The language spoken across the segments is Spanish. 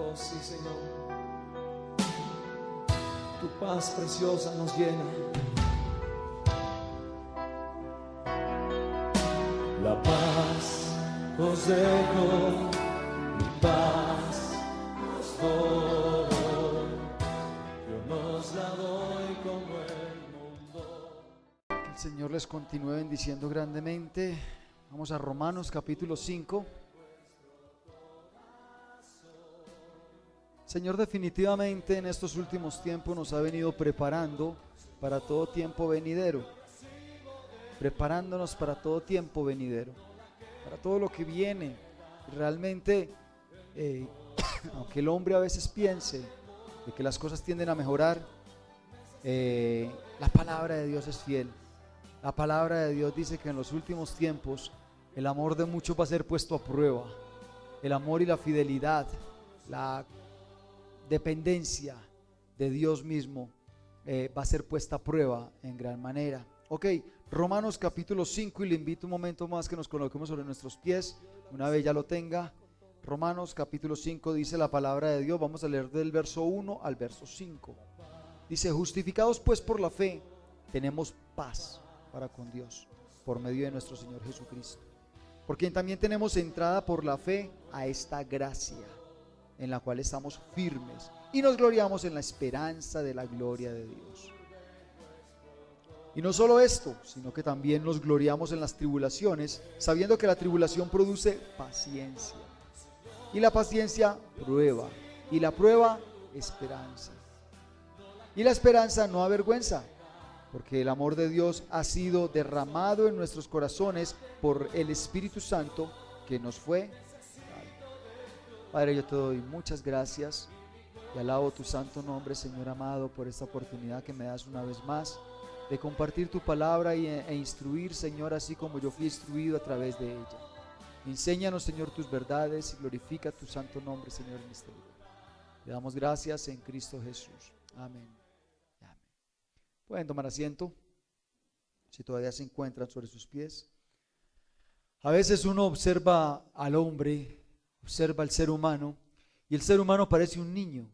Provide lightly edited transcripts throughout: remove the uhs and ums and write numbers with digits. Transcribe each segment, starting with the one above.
Oh, sí, Señor. Tu paz preciosa nos llena. La paz os dejo, mi paz os doy. Yo nos la doy como el mundo. Que el Señor les continúe bendiciendo grandemente. Vamos a Romanos capítulo 5. Señor, definitivamente en estos últimos tiempos nos ha venido preparando para todo tiempo venidero, preparándonos para todo tiempo venidero, para todo lo que viene. Realmente, aunque el hombre a veces piense de que las cosas tienden a mejorar, la palabra de Dios es fiel. La palabra de Dios dice que en los últimos tiempos el amor de muchos va a ser puesto a prueba. El amor y la fidelidad, la dependencia de Dios mismo va a ser puesta a prueba en gran manera. Ok, Romanos capítulo 5, y le invito un momento más que nos coloquemos sobre nuestros pies, una vez ya lo tenga. Romanos capítulo 5 dice la palabra de Dios. Vamos a leer del verso 1 al verso 5. Dice: justificados pues por la fe, tenemos paz para con Dios, por medio de nuestro Señor Jesucristo, por quien también tenemos entrada por la fe a esta gracia, en la cual estamos firmes y nos gloriamos en la esperanza de la gloria de Dios. Y no solo esto, sino que también nos gloriamos en las tribulaciones, sabiendo que la tribulación produce paciencia, y la paciencia prueba, y la prueba esperanza, y la esperanza no avergüenza, porque el amor de Dios ha sido derramado en nuestros corazones por el Espíritu Santo que nos fue dado. Padre, yo te doy muchas gracias y alabo tu santo nombre, Señor amado, por esta oportunidad que me das una vez más de compartir tu palabra e instruir, Señor, así como yo fui instruido a través de ella. Enséñanos, Señor, tus verdades y glorifica tu santo nombre, Señor, en este lugar. Le damos gracias en Cristo Jesús. Amén. Amén. Pueden tomar asiento, si todavía se encuentran sobre sus pies. A veces uno observa al hombre, observa al ser humano, y el ser humano parece un niño.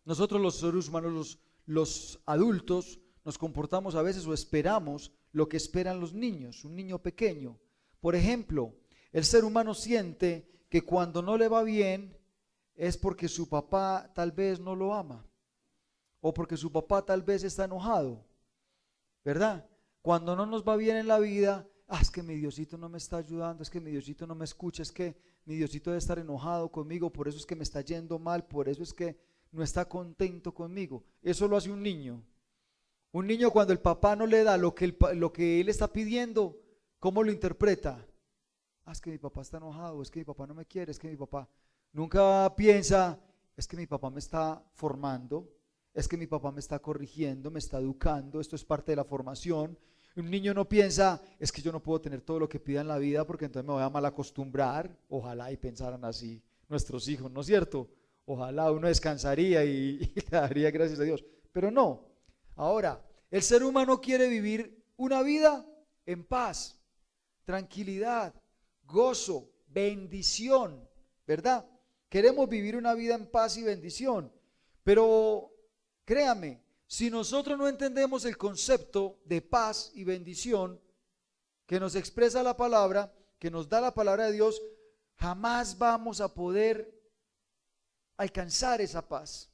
Nosotros los seres humanos, los adultos, nos comportamos a veces o esperamos lo que esperan los niños, un niño pequeño. Por ejemplo, el ser humano siente que cuando no le va bien es porque su papá tal vez no lo ama, o porque su papá tal vez está enojado, ¿verdad? Cuando no nos va bien en la vida, es que mi Diosito no me está ayudando, es que mi Diosito no me escucha, es que mi Diosito debe estar enojado conmigo, por eso es que me está yendo mal, por eso es que no está contento conmigo. Eso lo hace un niño. Un niño, cuando el papá no le da lo que él está pidiendo, ¿cómo lo interpreta? Es que mi papá está enojado, es que mi papá no me quiere, es que mi papá nunca piensa, es que mi papá me está formando, es que mi papá me está corrigiendo, me está educando, esto es parte de la formación. Un niño no piensa, es que yo no puedo tener todo lo que pida en la vida porque entonces me voy a mal acostumbrar. Ojalá y pensaran así nuestros hijos, ¿no es cierto? Ojalá uno descansaría y le daría gracias a Dios, pero no. Ahora, el ser humano quiere vivir una vida en paz, tranquilidad, gozo, bendición, ¿verdad? Queremos vivir una vida en paz y bendición, pero créame, si nosotros no entendemos el concepto de paz y bendición que nos expresa la palabra, que nos da la palabra de Dios, jamás vamos a poder alcanzar esa paz.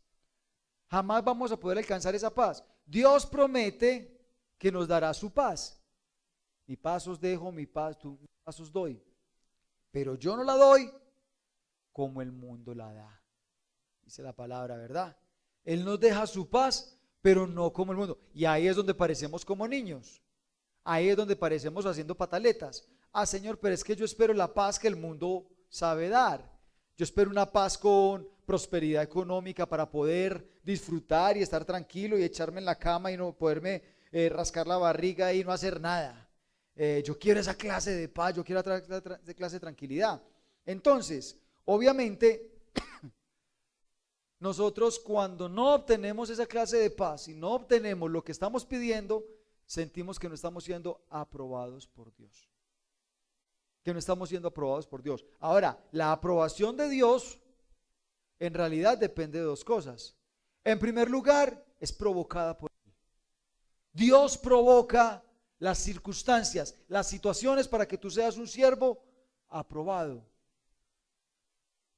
Jamás vamos a poder alcanzar esa paz. Dios promete que nos dará su paz. Mi paz os dejo, mi paz os doy. Pero yo no la doy como el mundo la da. Dice la palabra, ¿verdad? Él nos deja su paz, pero no como el mundo. Y ahí es donde parecemos como niños. Ahí es donde parecemos haciendo pataletas. Señor, pero es que yo espero la paz que el mundo sabe dar. Yo espero una paz con prosperidad económica para poder disfrutar y estar tranquilo y echarme en la cama y no poderme rascar la barriga y no hacer nada. Yo quiero esa clase de paz, yo quiero esa clase de tranquilidad. Entonces, obviamente, nosotros cuando no obtenemos esa clase de paz y no obtenemos lo que estamos pidiendo, sentimos que no estamos siendo aprobados por Dios. Que no estamos siendo aprobados por Dios. Ahora, la aprobación de Dios en realidad depende de dos cosas. En primer lugar, es provocada por Él. Dios provoca las circunstancias, las situaciones para que tú seas un siervo aprobado.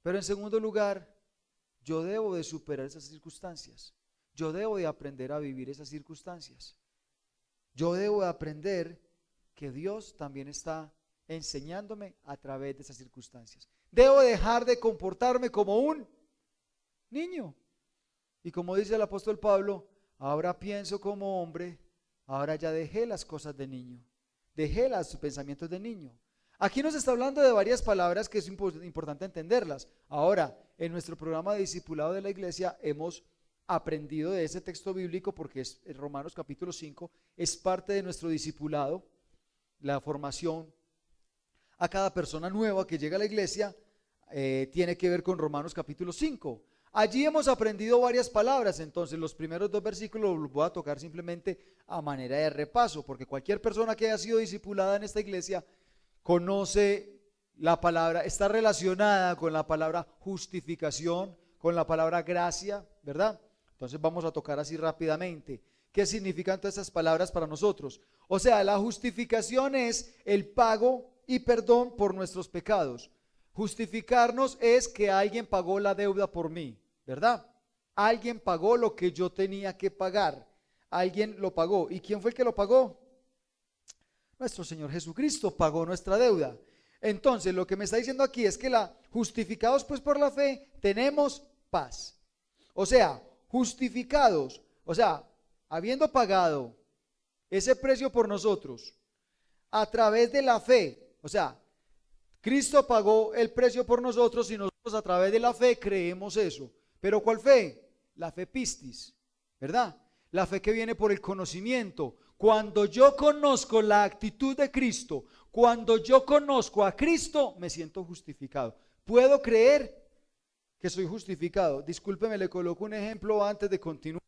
Pero en segundo lugar, yo debo de superar esas circunstancias. Yo debo de aprender a vivir esas circunstancias. Yo debo de aprender que Dios también está enseñándome a través de esas circunstancias. Debo dejar de comportarme como un niño. Y como dice el apóstol Pablo, ahora pienso como hombre, ahora ya dejé las cosas de niño, dejé los pensamientos de niño. Aquí nos está hablando de varias palabras que es importante entenderlas. Ahora, en nuestro programa de discipulado de la iglesia hemos aprendido de ese texto bíblico porque es Romanos capítulo 5, es parte de nuestro discipulado, la formación a cada persona nueva que llega a la iglesia tiene que ver con Romanos capítulo 5. Allí hemos aprendido varias palabras, entonces los primeros 2 versículos los voy a tocar simplemente a manera de repaso, porque cualquier persona que haya sido discipulada en esta iglesia conoce la palabra, está relacionada con la palabra justificación, con la palabra gracia, ¿verdad? Entonces vamos a tocar así rápidamente. ¿Qué significan todas esas palabras para nosotros? O sea, la justificación es el pago y perdón por nuestros pecados. Justificarnos es que alguien pagó la deuda por mí, ¿verdad? Alguien pagó lo que yo tenía que pagar. Alguien lo pagó. ¿Y quién fue el que lo pagó? Nuestro Señor Jesucristo pagó nuestra deuda. Entonces, lo que me está diciendo aquí es que justificados pues por la fe, tenemos paz. O sea, justificados, o sea, habiendo pagado ese precio por nosotros, a través de la fe, o sea, Cristo pagó el precio por nosotros y nosotros a través de la fe creemos eso. ¿Pero cuál fe? La fe pistis, ¿verdad? La fe que viene por el conocimiento. Cuando yo conozco la actitud de Cristo, cuando yo conozco a Cristo, me siento justificado. Puedo creer que soy justificado. Discúlpeme, le coloco un ejemplo antes de continuar.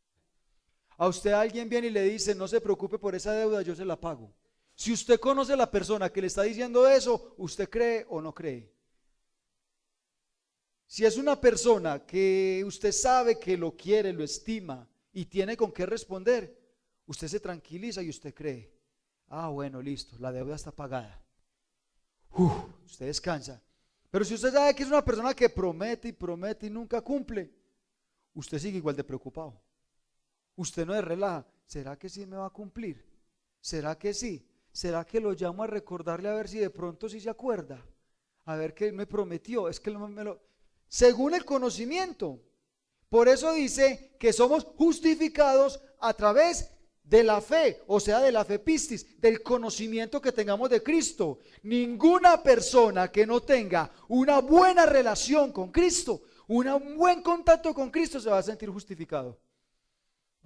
A usted alguien viene y le dice, no se preocupe por esa deuda, yo se la pago. Si usted conoce a la persona que le está diciendo eso, ¿usted cree o no cree? Si es una persona que usted sabe que lo quiere, lo estima y tiene con qué responder, usted se tranquiliza y usted cree. Ah, bueno, listo, la deuda está pagada. Usted descansa. Pero si usted sabe que es una persona que promete y promete y nunca cumple, usted sigue igual de preocupado. Usted no se relaja. ¿Será que sí me va a cumplir? ¿Será que sí? ¿Será que lo llamo a recordarle a ver si de pronto sí se acuerda? A ver qué me prometió. Es que según el conocimiento. Por eso dice que somos justificados a través de la fe, o sea, de la fe pistis, del conocimiento que tengamos de Cristo. Ninguna persona que no tenga una buena relación con Cristo, un buen contacto con Cristo, se va a sentir justificado.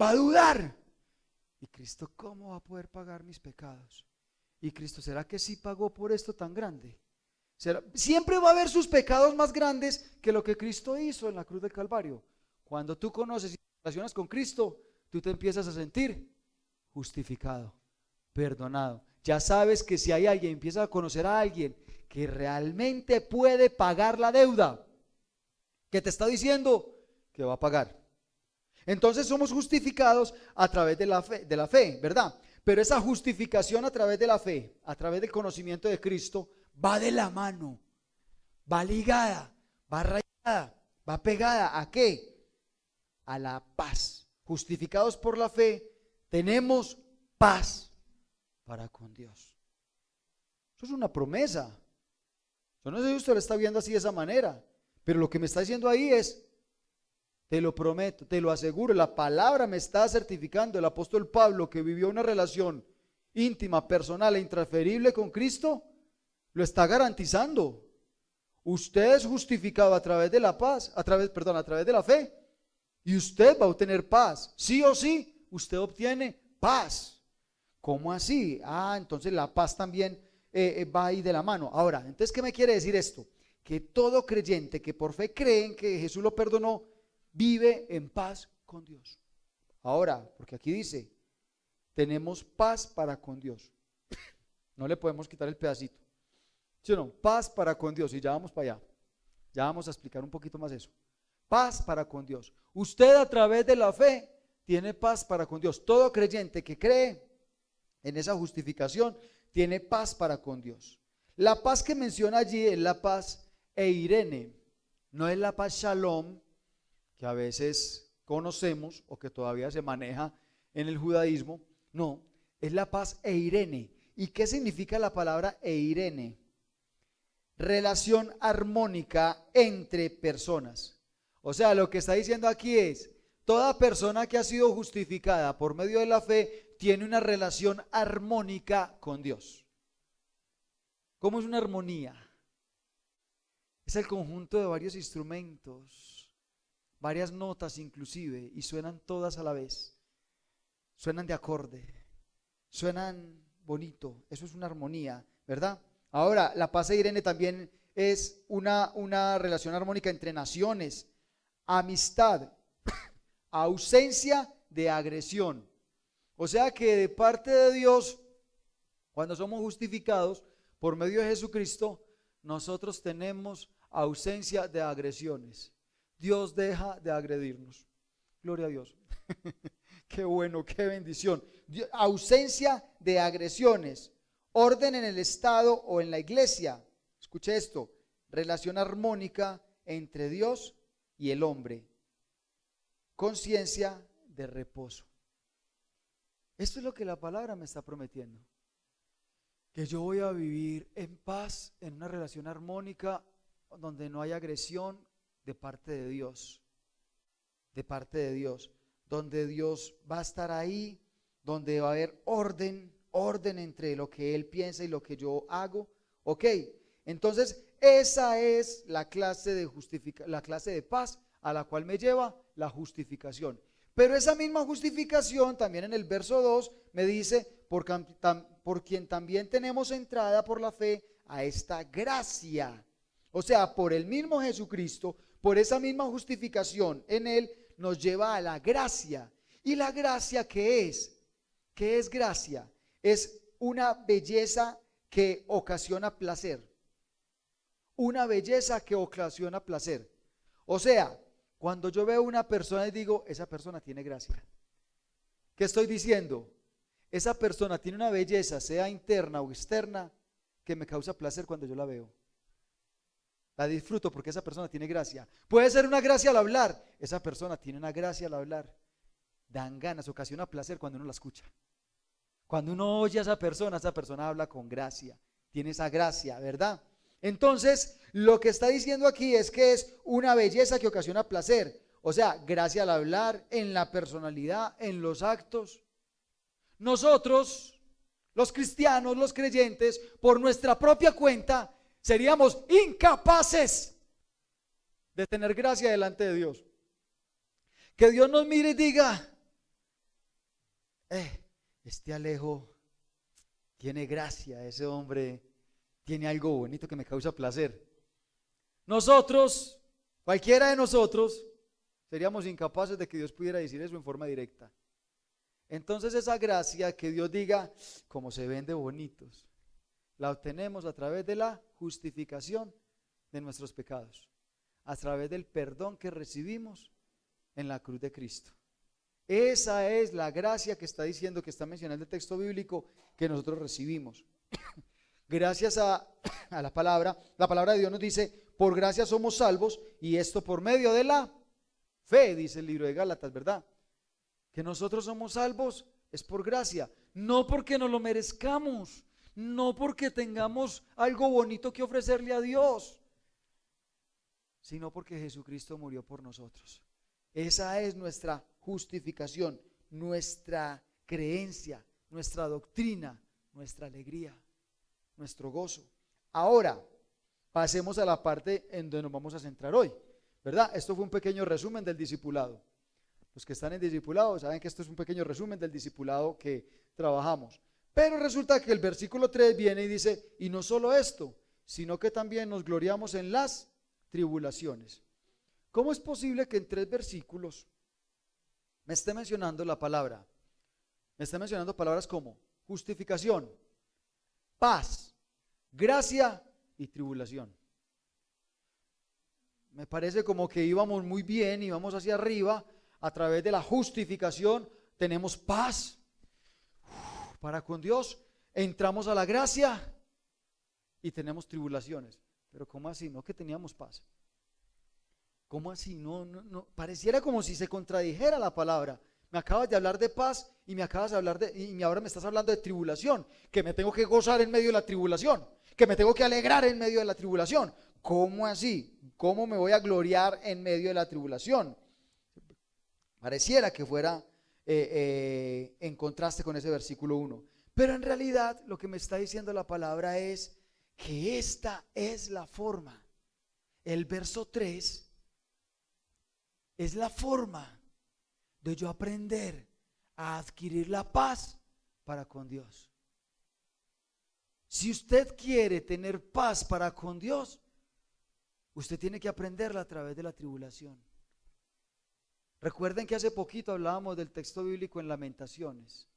Va a dudar. ¿Y Cristo cómo va a poder pagar mis pecados? ¿Y Cristo será que sí pagó por esto tan grande? Siempre va a haber sus pecados más grandes que lo que Cristo hizo en la cruz del Calvario. Cuando tú conoces y te relacionas con Cristo, tú te empiezas a sentir justificado, perdonado. Ya sabes que si hay alguien, empiezas a conocer a alguien que realmente puede pagar la deuda, que te está diciendo que va a pagar. Entonces somos justificados a través de la fe, ¿verdad? Pero esa justificación a través de la fe, a través del conocimiento de Cristo, va de la mano, va ligada, va rayada, va pegada. ¿A qué? A la paz. Justificados por la fe, tenemos paz para con Dios. Eso es una promesa. Yo no sé si usted lo está viendo así de esa manera, pero lo que me está diciendo ahí es, te lo prometo, te lo aseguro, la palabra me está certificando. El apóstol Pablo, que vivió una relación íntima, personal e intransferible con Cristo, lo está garantizando. Usted es justificado a través de la paz, a través de la fe, y usted va a obtener paz. Sí o sí, usted obtiene paz. ¿Cómo así? Entonces la paz también va ahí de la mano. Ahora, entonces, ¿qué me quiere decir esto? Que todo creyente que por fe cree en que Jesús lo perdonó, vive en paz con Dios. Ahora, porque aquí dice, tenemos paz para con Dios. No le podemos quitar el pedacito. ¿Sí o no? Paz para con Dios. Y ya vamos para allá. Ya vamos a explicar un poquito más eso. Paz para con Dios. Usted a través de la fe tiene paz para con Dios. Todo creyente que cree en esa justificación tiene paz para con Dios. La paz que menciona allí es la paz eirene, no es la paz shalom que a veces conocemos o que todavía se maneja en el judaísmo. No, es la paz eirene. ¿Y qué significa la palabra eirene? Relación armónica entre personas. O sea, lo que está diciendo aquí es, toda persona que ha sido justificada por medio de la fe tiene una relación armónica con Dios. ¿Cómo es una armonía? Es el conjunto de varios instrumentos, varias notas inclusive, y suenan todas a la vez. Suenan de acorde, suenan bonito. Eso es una armonía, ¿verdad? Ahora, la paz eirene también es una relación armónica entre naciones, amistad, ausencia de agresión. O sea que de parte de Dios, cuando somos justificados por medio de Jesucristo, nosotros tenemos ausencia de agresiones. Dios deja de agredirnos. Gloria a Dios. Qué bueno, qué bendición. Ausencia de agresiones. Orden en el Estado o en la iglesia. Escuche esto. Relación armónica entre Dios y el hombre. Conciencia de reposo. Esto es lo que la palabra me está prometiendo. Que yo voy a vivir en paz, en una relación armónica, donde no hay agresión de parte de Dios. De parte de Dios. Donde Dios va a estar ahí, donde va a haber orden entre lo que Él piensa y lo que yo hago. Ok, entonces esa es la clase de paz a la cual me lleva la justificación. Pero esa misma justificación también en el verso 2 me dice, por quien también tenemos entrada por la fe a esta gracia. O sea, por el mismo Jesucristo, por esa misma justificación en Él, nos lleva a la gracia. ¿Y la gracia qué es? ¿Qué es gracia? Es una belleza que ocasiona placer. Una belleza que ocasiona placer. O sea, cuando yo veo una persona y digo, esa persona tiene gracia. ¿Qué estoy diciendo? Esa persona tiene una belleza, sea interna o externa, que me causa placer cuando yo la veo. La disfruto porque esa persona tiene gracia. Puede ser una gracia al hablar. Esa persona tiene una gracia al hablar. Dan ganas, ocasiona placer cuando uno la escucha. Cuando uno oye a esa persona habla con gracia. Tiene esa gracia, ¿verdad? Entonces, lo que está diciendo aquí es que es una belleza que ocasiona placer. O sea, gracia al hablar, en la personalidad, en los actos. Nosotros, los cristianos, los creyentes, por nuestra propia cuenta, seríamos incapaces de tener gracia delante de Dios. Que Dios nos mire y diga, este Alejo tiene gracia, ese hombre tiene algo bonito que me causa placer. Nosotros, cualquiera de nosotros, seríamos incapaces de que Dios pudiera decir eso en forma directa. Entonces esa gracia que Dios diga, como se ven de bonitos, la obtenemos a través de la justificación de nuestros pecados, a través del perdón que recibimos en la cruz de Cristo. Esa es la gracia que está diciendo, que está mencionando el texto bíblico, que nosotros recibimos. Gracias a la palabra de Dios nos dice, por gracia somos salvos, y esto por medio de la fe, dice el libro de Gálatas, ¿verdad? Que nosotros somos salvos es por gracia, no porque nos lo merezcamos, no porque tengamos algo bonito que ofrecerle a Dios, sino porque Jesucristo murió por nosotros. Esa es nuestra justificación, nuestra creencia, nuestra doctrina, nuestra alegría, nuestro gozo. Ahora, pasemos a la parte en donde nos vamos a centrar hoy, ¿verdad? Esto fue un pequeño resumen del discipulado. Los que están en discipulado saben que esto es un pequeño resumen del discipulado que trabajamos. Pero resulta que el versículo 3 viene y dice, y no solo esto, sino que también nos gloriamos en las tribulaciones. ¿Cómo es posible que en 3 versículos me esté mencionando la palabra? Me esté mencionando palabras como justificación, paz, gracia y tribulación. Me parece como que íbamos muy bien, íbamos hacia arriba, a través de la justificación tenemos paz para con Dios, entramos a la gracia y tenemos tribulaciones. Pero ¿cómo así? ¿No que teníamos paz? ¿Cómo así? No, pareciera como si se contradijera la palabra. Me acabas de hablar de paz y me acabas de hablar y ahora me estás hablando de tribulación, que me tengo que gozar en medio de la tribulación, que me tengo que alegrar en medio de la tribulación. ¿Cómo así? ¿Cómo me voy a gloriar en medio de la tribulación? Pareciera que fuera en contraste con ese versículo 1. Pero en realidad lo que me está diciendo la palabra es que esta es la forma. El verso 3 es la forma de yo aprender a adquirir la paz para con Dios. Si usted quiere tener paz para con Dios, usted tiene que aprenderla a través de la tribulación. Recuerden que hace poquito hablábamos del texto bíblico en Lamentaciones.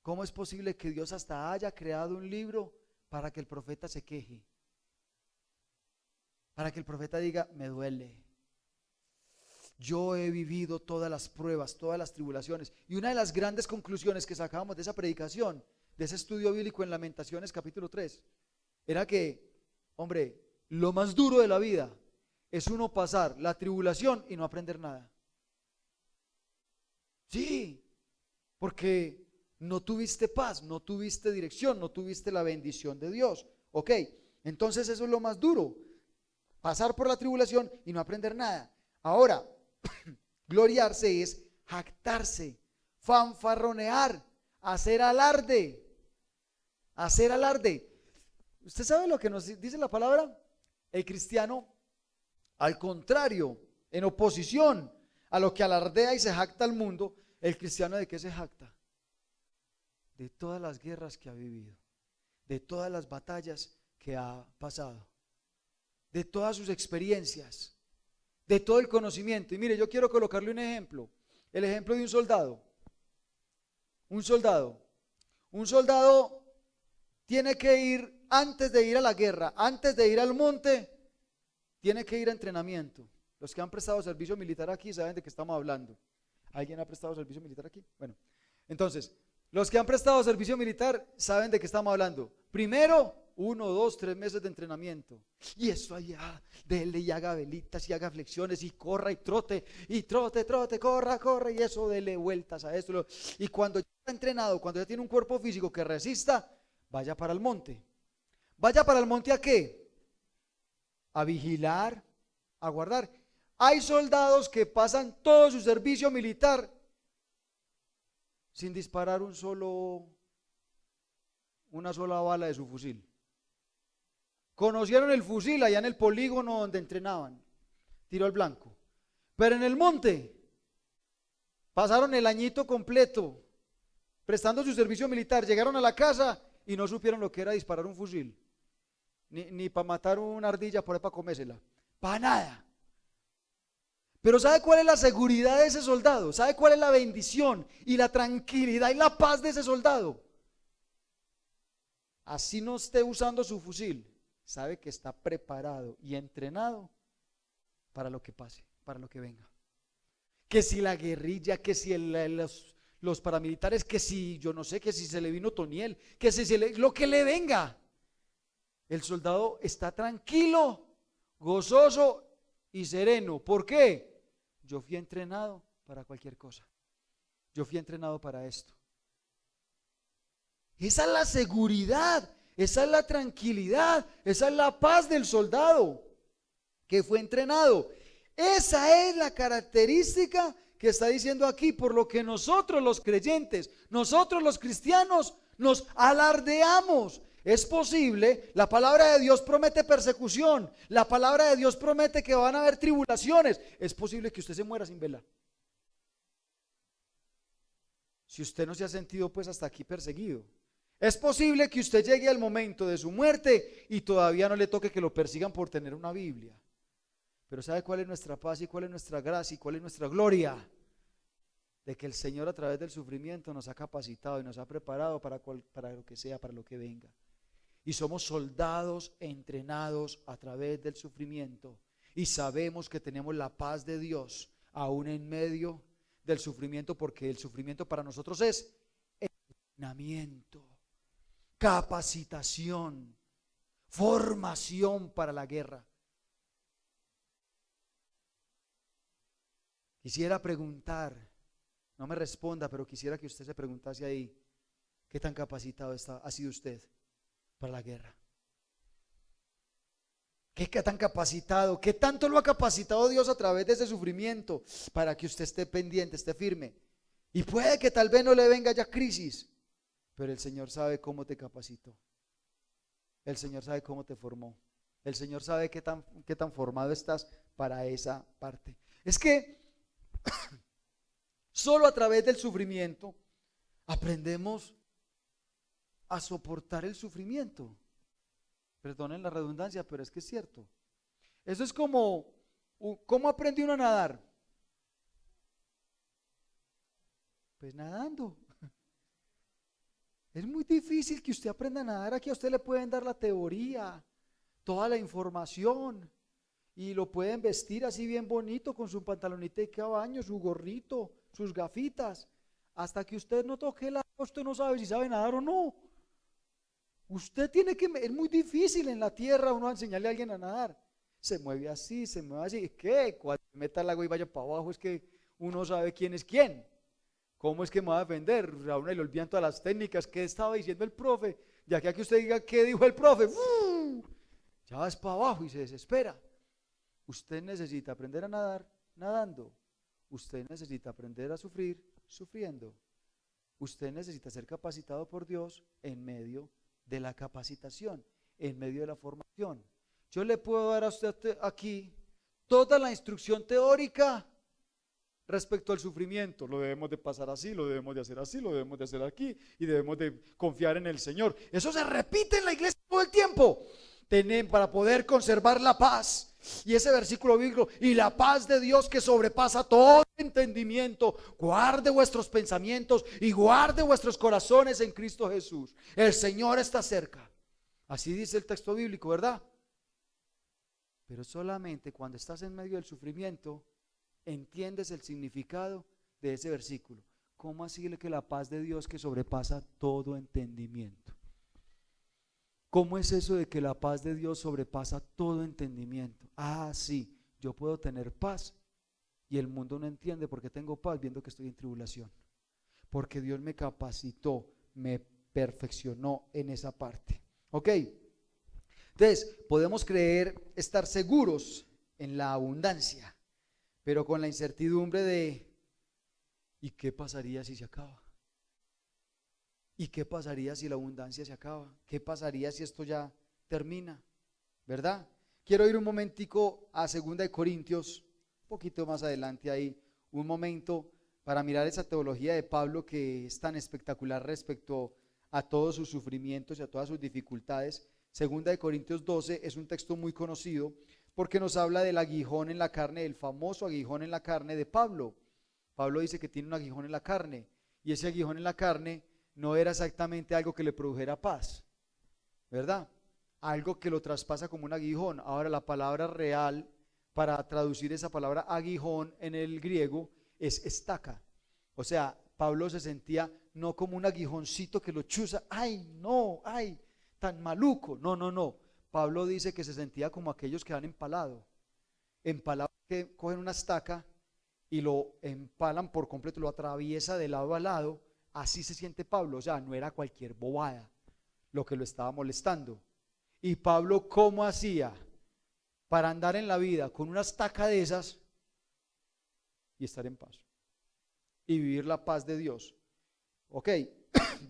¿Cómo es posible que Dios hasta haya creado un libro para que el profeta se queje? Para que el profeta diga, me duele. Yo he vivido todas las pruebas, todas las tribulaciones. Y una de las grandes conclusiones que sacábamos de esa predicación, de ese estudio bíblico en Lamentaciones capítulo 3, era que, hombre, lo más duro de la vida es uno pasar la tribulación y no aprender nada. Sí, porque no tuviste paz, no tuviste dirección, no tuviste la bendición de Dios. Ok, entonces eso es lo más duro, pasar por la tribulación y no aprender nada. Ahora, gloriarse es jactarse, fanfarronear, hacer alarde, hacer alarde. ¿Usted sabe lo que nos dice la palabra? El cristiano, al contrario, en oposición a lo que alardea y se jacta al mundo, el cristiano, ¿de qué se jacta? De todas las guerras que ha vivido, de todas las batallas que ha pasado, de todas sus experiencias, de todo el conocimiento. Y mire, yo quiero colocarle un ejemplo, el ejemplo de un soldado. Un soldado tiene que ir, antes de ir a la guerra, antes de ir al monte, tiene que ir a entrenamiento. Los que han prestado servicio militar aquí saben de qué estamos hablando. ¿Alguien ha prestado servicio militar aquí? Bueno, entonces, los que han prestado servicio militar saben de qué estamos hablando. Primero, 1, 2, 3 meses de entrenamiento. Y eso allá, dele y haga velitas y haga flexiones y corra y trote, corra, y eso dele vueltas a esto. Y cuando ya está entrenado, cuando ya tiene un cuerpo físico que resista, vaya para el monte. ¿Vaya para el monte a qué? A vigilar, a guardar. Hay soldados que pasan todo su servicio militar sin disparar una sola bala de su fusil. Conocieron el fusil allá en el polígono donde entrenaban, tiro al blanco. Pero en el monte pasaron el añito completo prestando su servicio militar, llegaron a la casa y no supieron lo que era disparar un fusil, ni para matar una ardilla por ahí para comérsela, para nada. Pero ¿sabe cuál es la seguridad de ese soldado? ¿Sabe cuál es la bendición y la tranquilidad y la paz de ese soldado? Así no esté usando su fusil, sabe que está preparado y entrenado para lo que pase, para lo que venga. Que si la guerrilla, que si los paramilitares, que si yo no sé, que si se le vino Toniel, que si lo que le venga. El soldado está tranquilo, gozoso y sereno. ¿Por qué? Yo fui entrenado para cualquier cosa. Yo fui entrenado para esto. Esa es la seguridad, esa es la tranquilidad, esa es la paz del soldado que fue entrenado. Esa es la característica que está diciendo aquí, por lo que nosotros los creyentes, nosotros los cristianos, nos alardeamos. Es posible, la palabra de Dios promete persecución, la palabra de Dios promete que van a haber tribulaciones. Es posible que usted se muera sin vela. Si usted no se ha sentido pues hasta aquí perseguido. Es posible que usted llegue al momento de su muerte y todavía no le toque que lo persigan por tener una Biblia. Pero ¿sabe cuál es nuestra paz y cuál es nuestra gracia y cuál es nuestra gloria? De que el Señor a través del sufrimiento nos ha capacitado y nos ha preparado para lo que sea, para lo que venga. Y somos soldados entrenados a través del sufrimiento. y sabemos que tenemos la paz de Dios aún en medio del sufrimiento, porque el sufrimiento para nosotros es entrenamiento, capacitación, formación para la guerra. Quisiera preguntar, no me responda, pero quisiera que usted se preguntase ahí, ¿qué tan capacitado ha sido usted para la guerra? ¿Qué tan capacitado? ¿Qué tanto lo ha capacitado Dios a través de ese sufrimiento para que usted esté pendiente, esté firme? Y puede que tal vez no le venga ya crisis, pero el Señor sabe cómo te capacitó. El Señor sabe cómo te formó. El Señor sabe qué tan formado estás para esa parte. Es que solo a través del sufrimiento aprendemos a soportar el sufrimiento. Perdonen la redundancia, pero es que es cierto. Eso es como, ¿cómo aprende uno a nadar? Pues nadando. Es muy difícil que usted aprenda a nadar. Aquí a usted le pueden dar la teoría, toda la información, y lo pueden vestir así bien bonito con su pantalonita de cabaño, su gorrito, sus gafitas. Hasta que usted no toque el agua, usted no sabe si sabe nadar o no. Usted tiene que, es muy difícil en la tierra uno enseñarle a alguien a nadar. Se mueve así, se mueve así. ¿Qué? Cuando meta el agua y vaya para abajo es que uno sabe quién es quién. ¿Cómo es que me va a defender? A uno le olvidan todas las técnicas. ¿Qué estaba diciendo el profe? De aquí a que usted diga qué dijo el profe, ya vas para abajo y se desespera. Usted necesita aprender a nadar nadando. Usted necesita aprender a sufrir sufriendo. Usted necesita ser capacitado por Dios en medio de la capacitación, en medio de la formación. Yo le puedo dar a usted aquí toda la instrucción teórica respecto al sufrimiento. Lo debemos de pasar así, lo debemos de hacer así, lo debemos de hacer aquí y debemos de confiar en el Señor. Eso se repite en la iglesia todo el tiempo. Para poder conservar la paz. Y ese versículo bíblico, y la paz de Dios que sobrepasa todo entendimiento, guarde vuestros pensamientos y guarde vuestros corazones en Cristo Jesús. El Señor está cerca. Así dice el texto bíblico, ¿verdad? Pero solamente cuando estás en medio del sufrimiento entiendes el significado de ese versículo. ¿Cómo así que la paz de Dios que sobrepasa todo entendimiento? ¿Cómo es eso de que la paz de Dios sobrepasa todo entendimiento? Ah, sí, yo puedo tener paz y el mundo no entiende por qué tengo paz viendo que estoy en tribulación. Porque Dios me capacitó, me perfeccionó en esa parte. ¿Ok? Entonces, podemos creer estar seguros en la abundancia, pero con la incertidumbre de ¿y qué pasaría si se acaba? ¿Y qué pasaría si la abundancia se acaba? ¿Qué pasaría si esto ya termina? ¿Verdad? Quiero ir un momentico a 2 Corintios, un poquito más adelante ahí, un momento para mirar esa teología de Pablo que es tan espectacular respecto a todos sus sufrimientos y a todas sus dificultades. 2 Corintios 12 es un texto muy conocido porque nos habla del aguijón en la carne, el famoso aguijón en la carne de Pablo. Pablo dice que tiene un aguijón en la carne y ese aguijón en la carne no era exactamente algo que le produjera paz, ¿verdad? Algo que lo traspasa como un aguijón. Ahora la palabra real para traducir esa palabra aguijón en el griego es estaca. O sea, Pablo se sentía no como un aguijoncito que lo chuza, ay no, ay, tan maluco, no. Pablo dice que se sentía como aquellos que han empalado que cogen una estaca y lo empalan por completo, lo atraviesa de lado a lado. Así se siente Pablo, o sea, no era cualquier bobada lo que lo estaba molestando. Y Pablo, ¿cómo hacía para andar en la vida con una estaca de esas y estar en paz? Y vivir la paz de Dios. Ok,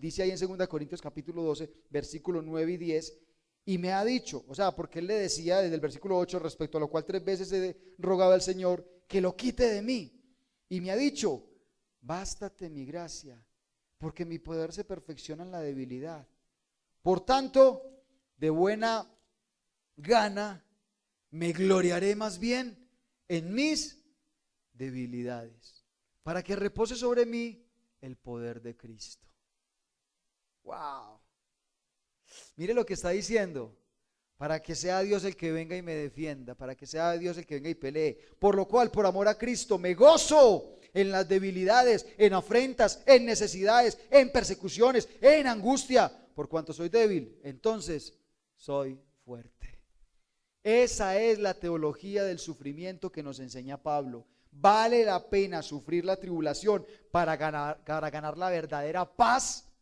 dice ahí en 2 Corintios capítulo 12, versículo 9 y 10, y me ha dicho, o sea, porque él le decía desde el versículo 8, respecto a lo cual 3 veces he rogado al Señor que lo quite de mí. Y me ha dicho, bástate mi gracia, porque mi poder se perfecciona en la debilidad. Por tanto, de buena gana me gloriaré más bien en mis debilidades, para que repose sobre mí el poder de Cristo. Wow. Mire lo que está diciendo. para que sea Dios el que venga y me defienda, para que sea Dios el que venga y pelee. Por lo cual, por amor a Cristo, me gozo en las debilidades, en afrentas, en necesidades, en persecuciones, en angustia, por cuanto soy débil, entonces soy fuerte. Esa es la teología del sufrimiento que nos enseña Pablo. Vale la pena sufrir la tribulación para ganar la verdadera paz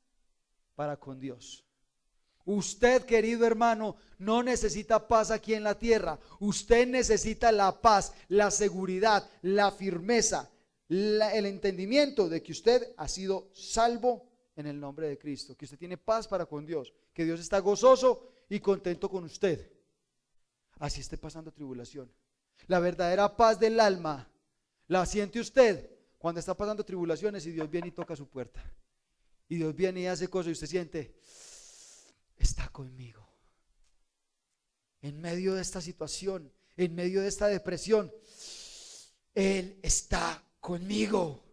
para con Dios. Usted, querido hermano, no necesita paz aquí en la tierra. Usted necesita la paz, la seguridad, la firmeza, el entendimiento de que usted ha sido salvo en el nombre de Cristo, que usted tiene paz para con Dios, que Dios está gozoso y contento con usted. Así esté pasando tribulación. La verdadera paz del alma la siente usted cuando está pasando tribulaciones y Dios viene y toca su puerta. Y Dios viene y hace cosas y usted siente, está conmigo. En medio de esta situación, en medio de esta depresión, Él está conmigo.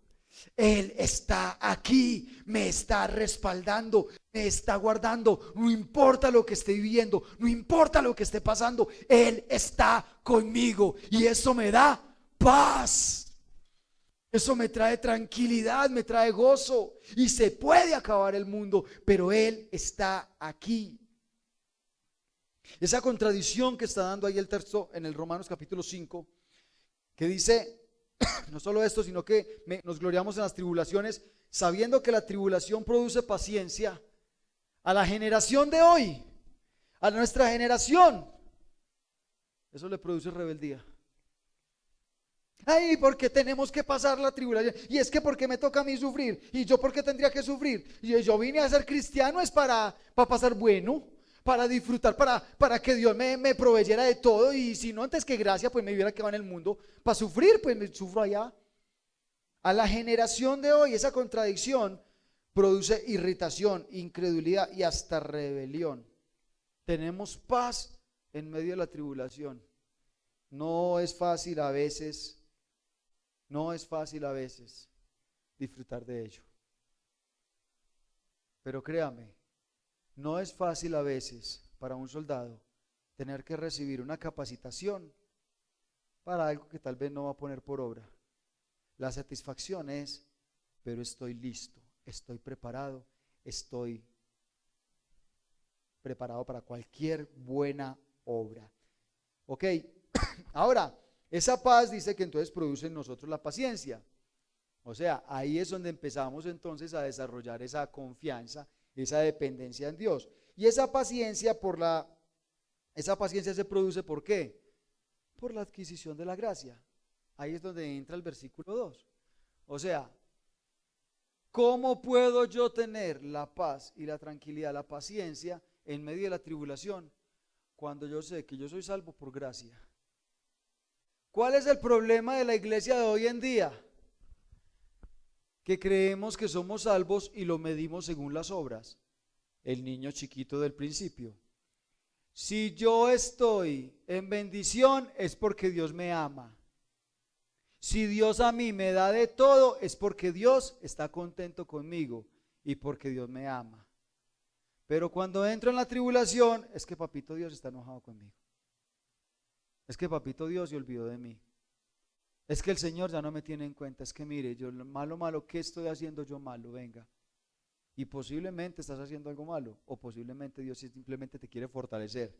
Él está aquí, me está respaldando, me está guardando. No importa lo que esté viviendo, no importa lo que esté pasando, Él está conmigo. Y eso me da paz. Eso me trae tranquilidad, me trae gozo. Y se puede acabar el mundo, pero Él está aquí. Esa contradicción que está dando ahí el texto en el Romanos capítulo 5, que dice, no solo esto, sino que nos gloriamos en las tribulaciones, sabiendo que la tribulación produce paciencia. A la generación de hoy, a nuestra generación, eso le produce rebeldía. Ay, porque tenemos que pasar la tribulación. Y es que porque me toca a mí sufrir. Y yo porque tendría que sufrir. Y yo vine a ser cristiano es para pasar bueno, para disfrutar, para que Dios me proveyera de todo. Y si no, antes que gracia, pues me hubiera quedado en el mundo. Para sufrir, pues me sufro allá. A la generación de hoy, esa contradicción produce irritación, incredulidad y hasta rebelión. Tenemos paz en medio de la tribulación. No es fácil a veces. No es fácil a veces disfrutar de ello. Pero créame, no es fácil a veces para un soldado tener que recibir una capacitación para algo que tal vez no va a poner por obra. La satisfacción es, pero estoy listo, estoy preparado para cualquier buena obra. Ok, ahora, esa paz dice que entonces produce en nosotros la paciencia. O sea, ahí es donde empezamos entonces a desarrollar esa confianza, esa dependencia en Dios. Y esa paciencia se produce ¿por qué? Por la adquisición de la gracia. Ahí es donde entra el versículo 2. O sea, ¿cómo puedo yo tener la paz y la tranquilidad, la paciencia en medio de la tribulación cuando yo sé que yo soy salvo por gracia? ¿Cuál es el problema de la iglesia de hoy en día? Que creemos que somos salvos y lo medimos según las obras. El niño chiquito del principio. Si yo estoy en bendición es porque Dios me ama. Si Dios a mí me da de todo es porque Dios está contento conmigo y porque Dios me ama. Pero cuando entro en la tribulación es que papito Dios está enojado conmigo. Es que papito Dios se olvidó de mí. Es que el Señor ya no me tiene en cuenta. Es que mire, yo malo, ¿qué estoy haciendo yo malo? Venga. Y posiblemente estás haciendo algo malo. O posiblemente Dios simplemente te quiere fortalecer.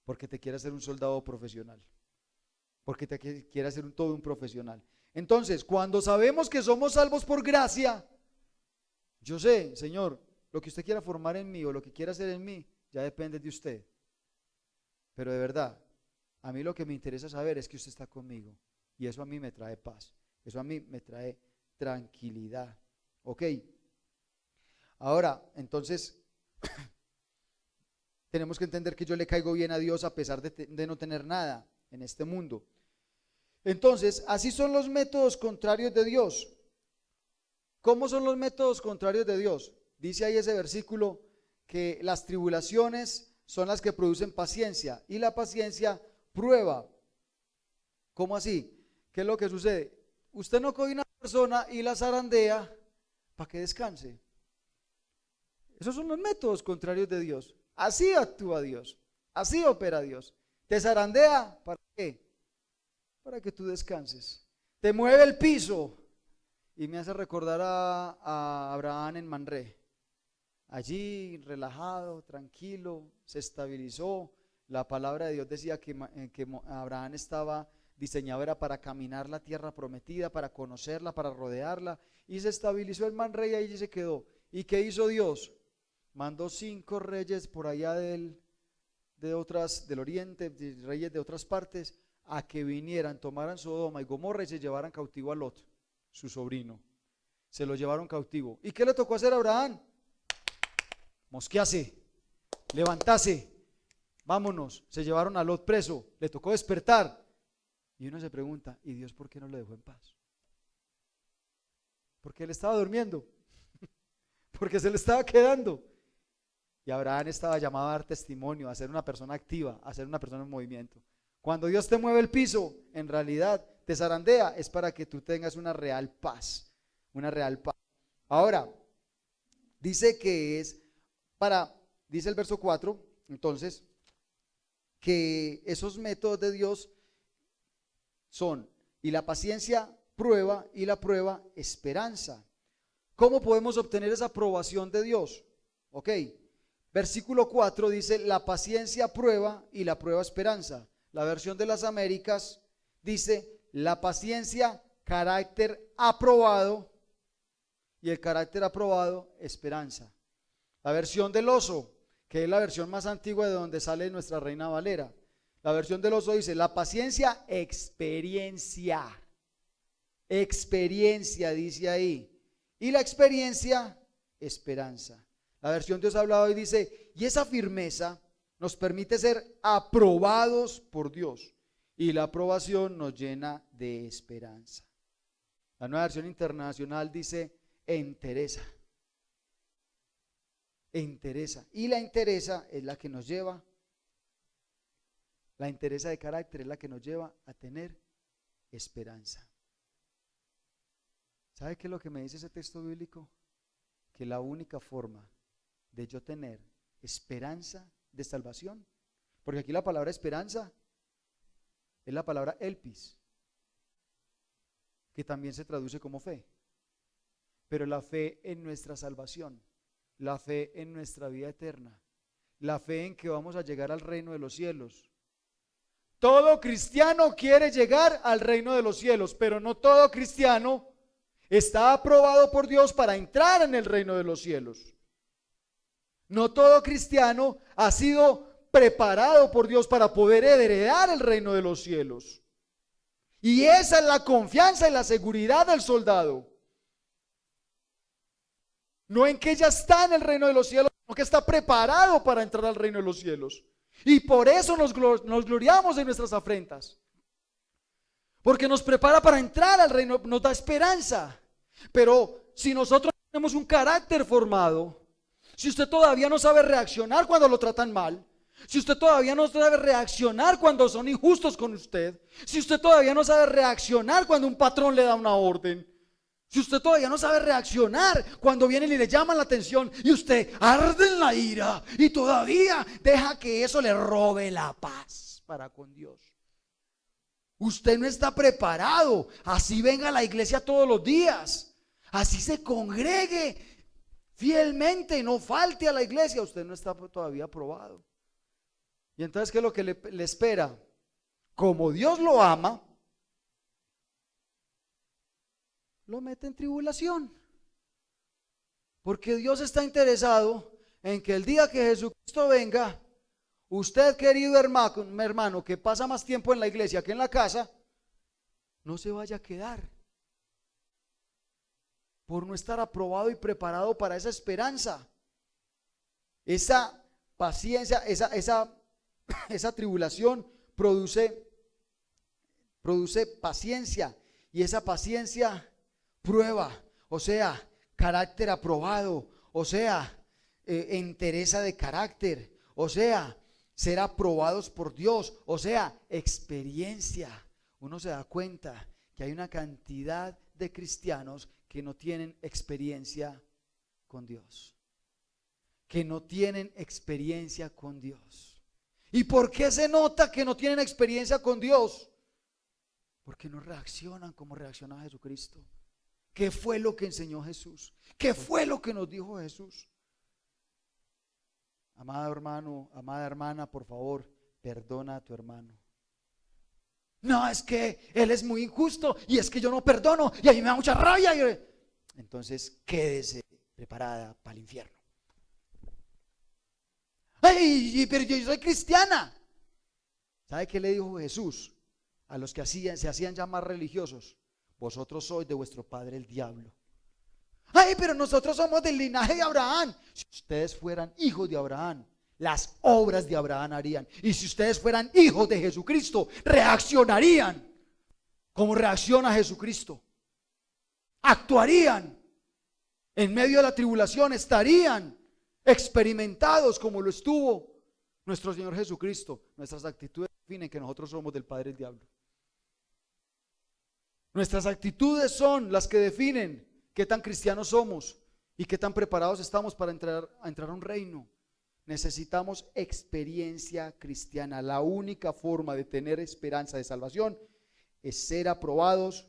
Porque te quiere hacer un soldado profesional. Porque te quiere hacer todo un profesional. Entonces, cuando sabemos que somos salvos por gracia, yo sé, Señor, lo que usted quiera formar en mí o lo que quiera hacer en mí, ya depende de usted. Pero de verdad, a mí lo que me interesa saber es que usted está conmigo y eso a mí me trae paz, eso a mí me trae tranquilidad. Ok, ahora entonces tenemos que entender que yo le caigo bien a Dios a pesar de no tener nada en este mundo. Entonces, así son los métodos contrarios de Dios. ¿Cómo son los métodos contrarios de Dios? Dice ahí ese versículo que las tribulaciones son las que producen paciencia y la paciencia prueba. ¿Cómo así? ¿Qué es lo que sucede? Usted no coge una persona y la zarandea para que descanse. Esos son los métodos contrarios de Dios. Así actúa Dios. Así opera Dios. Te zarandea, ¿para qué? Para que tú descanses. Te mueve el piso. Y me hace recordar a Abraham en Manré. Allí, relajado, tranquilo, se estabilizó. La palabra de Dios decía que Abraham estaba diseñado era para caminar la tierra prometida, para conocerla, para rodearla. Y se estabilizó en Manré y allí se quedó. ¿Y qué hizo Dios? Mandó 5 reyes por allá del oriente, reyes de otras partes, a que vinieran, tomaran Sodoma y Gomorra y se llevaran cautivo a Lot, su sobrino. Se lo llevaron cautivo. ¿Y qué le tocó hacer a Abraham? Mosquease, levantase, vámonos. Se llevaron a Lot preso, le tocó despertar. Y uno se pregunta, ¿y Dios por qué no lo dejó en paz? Porque él estaba durmiendo, porque se le estaba quedando. Y Abraham estaba llamado a dar testimonio, a ser una persona activa, a ser una persona en movimiento. Cuando Dios te mueve el piso, en realidad te zarandea, es para que tú tengas una real paz, una real paz. Ahora, dice que es dice el verso 4, entonces, que esos métodos de Dios son, y la paciencia prueba, y la prueba esperanza. ¿Cómo podemos obtener esa aprobación de Dios? Ok, versículo 4 dice, la paciencia prueba y la prueba esperanza. La versión de las Américas dice, la paciencia carácter aprobado, y el carácter aprobado esperanza. La versión del Oso, que es la versión más antigua de donde sale nuestra Reina Valera, la versión del Oso dice, la paciencia experiencia, dice ahí, y la experiencia esperanza. La versión Dios ha hablado y dice, y esa firmeza nos permite ser aprobados por Dios, y la aprobación nos llena de esperanza. La nueva versión internacional dice, entereza, y la entereza es la que nos lleva, la entereza de carácter es la que nos lleva a tener esperanza. ¿Sabe qué es lo que me dice ese texto bíblico? Que la única forma de yo tener esperanza de salvación, porque aquí la palabra esperanza es la palabra elpis, que también se traduce como fe, pero la fe en nuestra salvación, la fe en nuestra vida eterna, la fe en que vamos a llegar al reino de los cielos. Todo cristiano quiere llegar al reino de los cielos, pero no todo cristiano está aprobado por Dios para entrar en el reino de los cielos. No todo cristiano ha sido preparado por Dios para poder heredar el reino de los cielos. Y esa es la confianza y la seguridad del soldado. No en que ya está en el reino de los cielos, sino que está preparado para entrar al reino de los cielos. Y por eso nos gloriamos de nuestras afrentas. Porque nos prepara para entrar al reino, nos da esperanza. Pero si nosotros tenemos un carácter formado, si usted todavía no sabe reaccionar cuando lo tratan mal, si usted todavía no sabe reaccionar cuando son injustos con usted, si usted todavía no sabe reaccionar cuando un patrón le da una orden, si usted todavía no sabe reaccionar cuando vienen y le llaman la atención y usted arde en la ira y todavía deja que eso le robe la paz para con Dios, usted no está preparado. Así venga a la iglesia todos los días, así se congregue fielmente, no falte a la iglesia, usted no está todavía aprobado. Y entonces, ¿qué es lo que le espera? Como Dios lo ama, lo mete en tribulación, porque Dios está interesado en que el día que Jesucristo venga, usted, querido hermano, que pasa más tiempo en la iglesia que en la casa, no se vaya a quedar por no estar aprobado y preparado para esa esperanza. Esa paciencia, esa tribulación produce paciencia, y esa paciencia prueba, o sea, carácter aprobado, o sea, entereza de carácter, o sea, ser aprobados por Dios, o sea, experiencia. Uno se da cuenta que hay una cantidad de cristianos que no tienen experiencia con Dios, que no tienen experiencia con Dios. ¿Y por qué se nota que no tienen experiencia con Dios? Porque no reaccionan como reacciona Jesucristo. ¿Qué fue lo que enseñó Jesús? ¿Qué fue lo que nos dijo Jesús? Amado hermano, amada hermana, por favor, perdona a tu hermano. No, es que él es muy injusto y es que yo no perdono y a mí me da mucha rabia. Entonces quédese preparada para el infierno. Ay, pero yo soy cristiana. ¿Sabe qué le dijo Jesús a los que se hacían llamar religiosos? Vosotros sois de vuestro padre el diablo. Ay, pero nosotros somos del linaje de Abraham. Si ustedes fueran hijos de Abraham, las obras de Abraham harían. Y si ustedes fueran hijos de Jesucristo, reaccionarían como reacciona Jesucristo. Actuarían en medio de la tribulación, estarían experimentados como lo estuvo nuestro Señor Jesucristo. Nuestras actitudes definen que nosotros somos del padre del diablo. Nuestras actitudes son las que definen qué tan cristianos somos y qué tan preparados estamos para entrar a un reino. Necesitamos experiencia cristiana. La única forma de tener esperanza de salvación es ser aprobados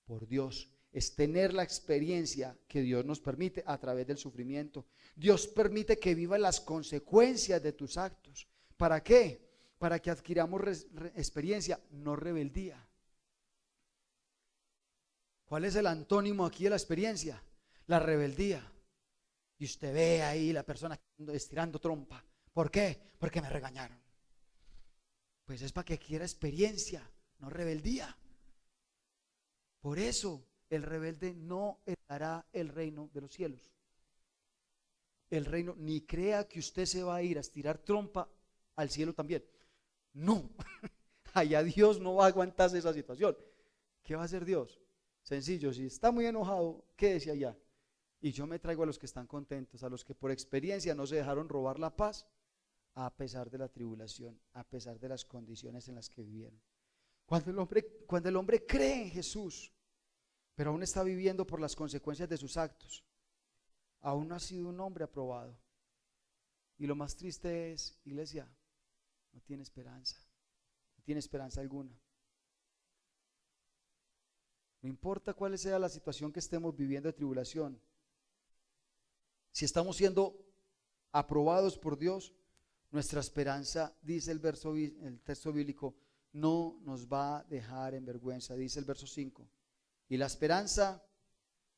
por Dios. Es tener la experiencia que Dios nos permite a través del sufrimiento. Dios permite que viva las consecuencias de tus actos. ¿Para qué? Para que adquiramos experiencia, no rebeldía. ¿Cuál es el antónimo aquí de la experiencia? La rebeldía. Y usted ve ahí la persona estirando trompa. ¿Por qué? Porque me regañaron. Pues es para que quiera experiencia, no rebeldía. Por eso el rebelde no heredará el reino de los cielos. El reino, ni crea que usted se va a ir a estirar trompa al cielo también. No, allá Dios no va a aguantarse esa situación. ¿Qué va a hacer Dios? Sencillo, si está muy enojado, quédese allá. Y yo me traigo a los que están contentos, a los que por experiencia no se dejaron robar la paz, a pesar de la tribulación, a pesar de las condiciones en las que vivieron. Cuando el hombre cree en Jesús, pero aún está viviendo por las consecuencias de sus actos, aún no ha sido un hombre aprobado. Y lo más triste es, iglesia, no tiene esperanza alguna. No importa cuál sea la situación que estemos viviendo de tribulación, si estamos siendo aprobados por Dios, nuestra esperanza, dice el texto bíblico, no nos va a dejar en vergüenza, dice el verso 5. Y la esperanza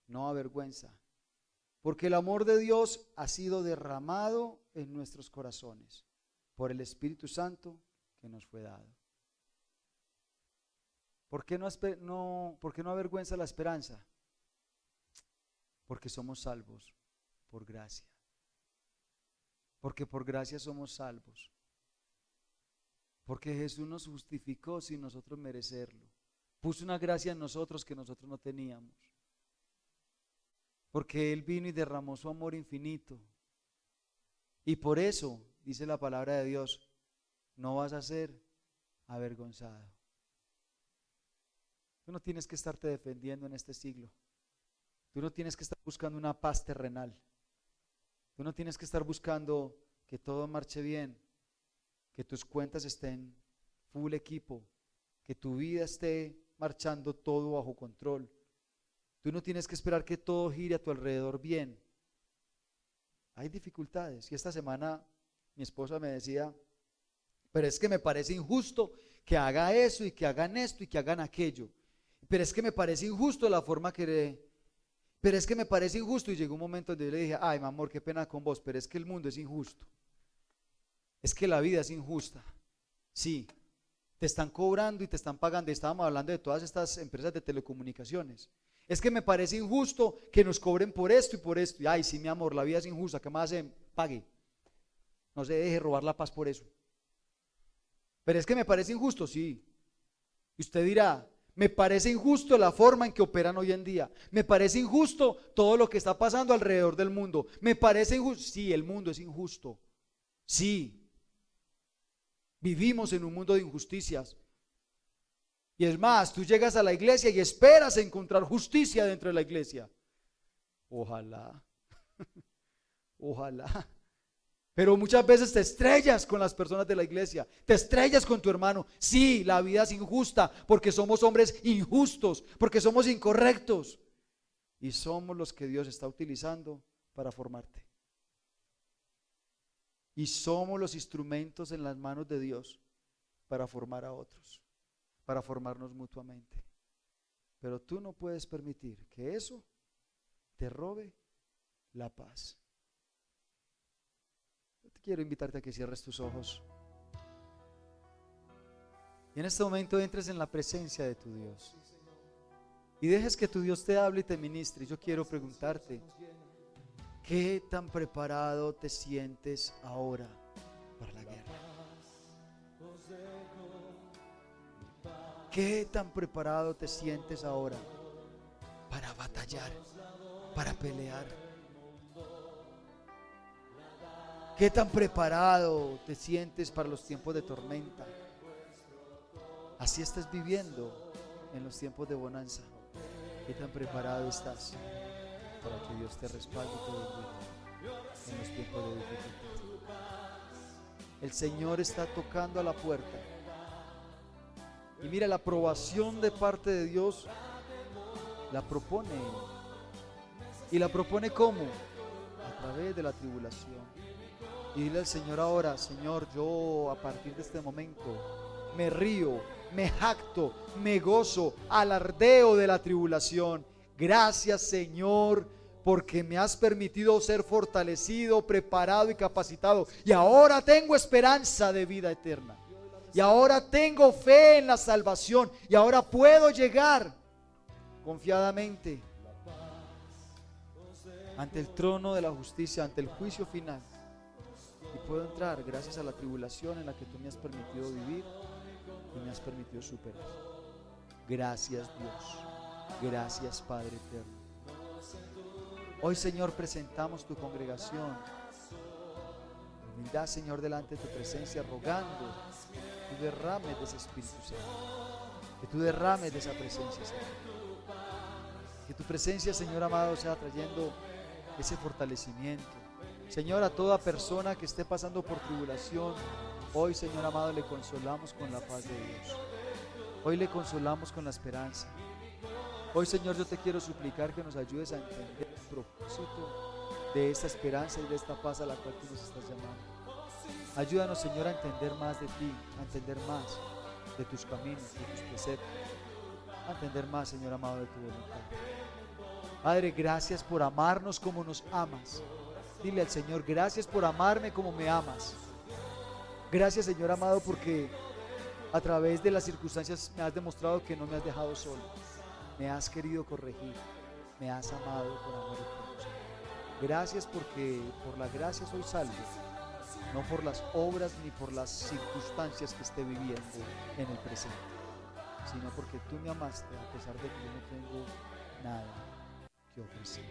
no avergüenza, porque el amor de Dios ha sido derramado en nuestros corazones por el Espíritu Santo que nos fue dado. ¿Por qué no avergüenza la esperanza? Porque somos salvos por gracia. Porque por gracia somos salvos. Porque Jesús nos justificó sin nosotros merecerlo. Puso una gracia en nosotros que nosotros no teníamos. Porque Él vino y derramó su amor infinito. Y por eso, dice la palabra de Dios, no vas a ser avergonzado. Tú no tienes que estarte defendiendo en este siglo. Tú no tienes que estar buscando una paz terrenal. Tú no tienes que estar buscando que todo marche bien, que tus cuentas estén full equipo, que tu vida esté marchando todo bajo control. Tú no tienes que esperar que todo gire a tu alrededor bien. Hay dificultades. Y esta semana mi esposa me decía, pero es que me parece injusto que haga eso y que hagan esto y que hagan aquello. Pero es que me parece injusto la forma pero es que me parece injusto. Y llegó un momento donde yo le dije, ay, mi amor, qué pena con vos, pero es que el mundo es injusto. Es que la vida es injusta. Sí, te están cobrando y te están pagando. Estábamos hablando de todas estas empresas de telecomunicaciones. Es que me parece injusto que nos cobren por esto y por esto. Y ay, sí, mi amor, la vida es injusta, ¿qué más hacen? Pague. No se deje robar la paz por eso. Pero es que me parece injusto, sí. Y usted dirá, me parece injusto la forma en que operan hoy en día. Me parece injusto todo lo que está pasando alrededor del mundo. Me parece injusto. Sí, el mundo es injusto. Sí. Vivimos en un mundo de injusticias. Y es más, tú llegas a la iglesia y esperas encontrar justicia dentro de la iglesia. Ojalá. Ojalá. Pero muchas veces te estrellas con las personas de la iglesia, te estrellas con tu hermano. Sí, la vida es injusta porque somos hombres injustos, porque somos incorrectos. Y somos los que Dios está utilizando para formarte. Y somos los instrumentos en las manos de Dios para formar a otros, para formarnos mutuamente. Pero tú no puedes permitir que eso te robe la paz. Yo te quiero invitarte a que cierres tus ojos y en este momento entres en la presencia de tu Dios y dejes que tu Dios te hable y te ministre. Yo quiero preguntarte, ¿qué tan preparado te sientes ahora para la guerra? ¿Qué tan preparado te sientes ahora para batallar, para pelear? ¿Qué tan preparado te sientes para los tiempos de tormenta? Así estás viviendo en los tiempos de bonanza. ¿Qué tan preparado estás para que Dios te respalde y te bendiga en los tiempos de dificultad? El Señor está tocando a la puerta. Y mira, la aprobación de parte de Dios la propone. ¿Y la propone cómo? A través de la tribulación. Y dile al Señor ahora: Señor, yo a partir de este momento me río, me jacto, me gozo, alardeo de la tribulación. Gracias, Señor, porque me has permitido ser fortalecido, preparado y capacitado. Y ahora tengo esperanza de vida eterna. Y ahora tengo fe en la salvación. Y ahora puedo llegar confiadamente ante el trono de la justicia, ante el juicio final. Y puedo entrar gracias a la tribulación en la que tú me has permitido vivir y me has permitido superar. Gracias, Dios. Gracias, Padre eterno. Hoy, Señor, presentamos tu congregación. Humildad, Señor, delante de tu presencia, rogando que tú derrames de ese Espíritu Santo, que tú derrames de esa presencia, Señor. Que tu presencia, Señor amado, sea trayendo ese fortalecimiento. Señor, a toda persona que esté pasando por tribulación, hoy, Señor amado, le consolamos con la paz de Dios. Hoy le consolamos con la esperanza. Hoy, Señor, yo te quiero suplicar que nos ayudes a entender el propósito de esta esperanza y de esta paz a la cual tú nos estás llamando. Ayúdanos, Señor, a entender más de ti, a entender más de tus caminos, de tus preceptos, a entender más, Señor amado, de tu voluntad. Padre, gracias por amarnos como nos amas. Dile al Señor: gracias por amarme como me amas. Gracias, Señor amado, porque a través de las circunstancias me has demostrado que no me has dejado solo. Me has querido corregir, me has amado con amor eterno. Gracias porque por la gracia soy salvo, no por las obras ni por las circunstancias que esté viviendo en el presente, sino porque tú me amaste a pesar de que yo no tengo nada que ofrecer.